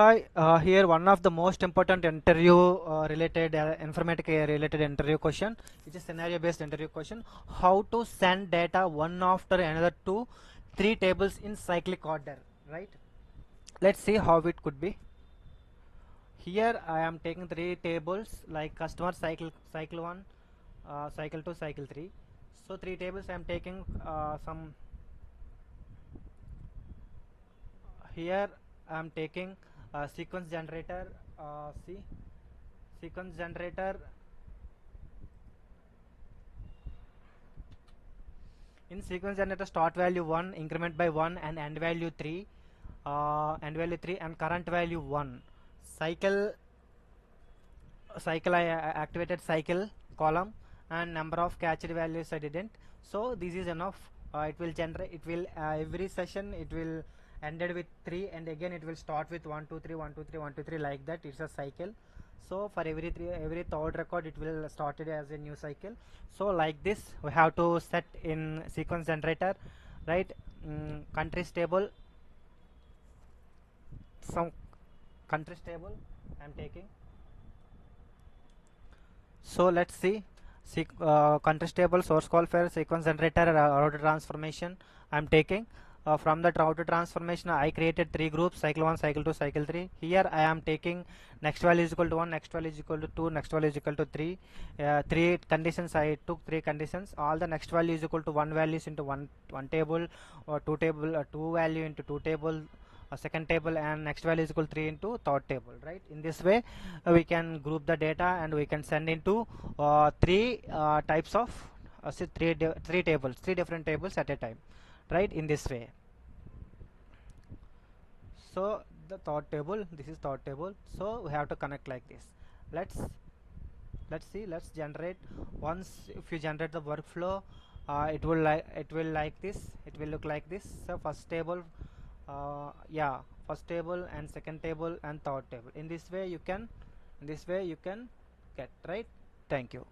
Hi, here one of the most important interview related Informatica related interview question, which is scenario based interview question. How to send data one after another to three tables in cyclic order, right? Let's see how it could be. Here I am taking three tables like customer cycle 1, cycle 2, cycle 3. So three tables I am taking some. Here I am taking sequence generator. See, sequence generator. In sequence generator, start value 1, increment by 1, and end value 3, and current value 1. Cycle I activated cycle column, and number of catched values I didn't. So this is enough. It will generate. It will every session it will ended with 3, and again it will start with 1 2 3 1 2 3 1 2 3 like that. It's a cycle. So for every third record it will started as a new cycle. So like this we have to set in sequence generator, right? Countries table, some countries table I'm taking. So let's see. Countries table, source call for sequence generator, router transformation I'm taking. From that router transformation I created three groups: cycle 1, cycle 2, cycle 3. Here I am taking next value is equal to 1, next value is equal to 2, next value is equal to 3. Three conditions, I took three conditions. All the next value is equal to 1 values into one table, or two value into two table, second table, and next value is equal to 3 into third table, right? In this way we can group the data and we can send into three types of three different tables at a time, right? In this way. So the third table, this is third table, so we have to connect like this. Let's generate. Once if you generate the workflow, it will like this, it will look like this. So first table, first table and second table and third table. In this way you can get, right? Thank you.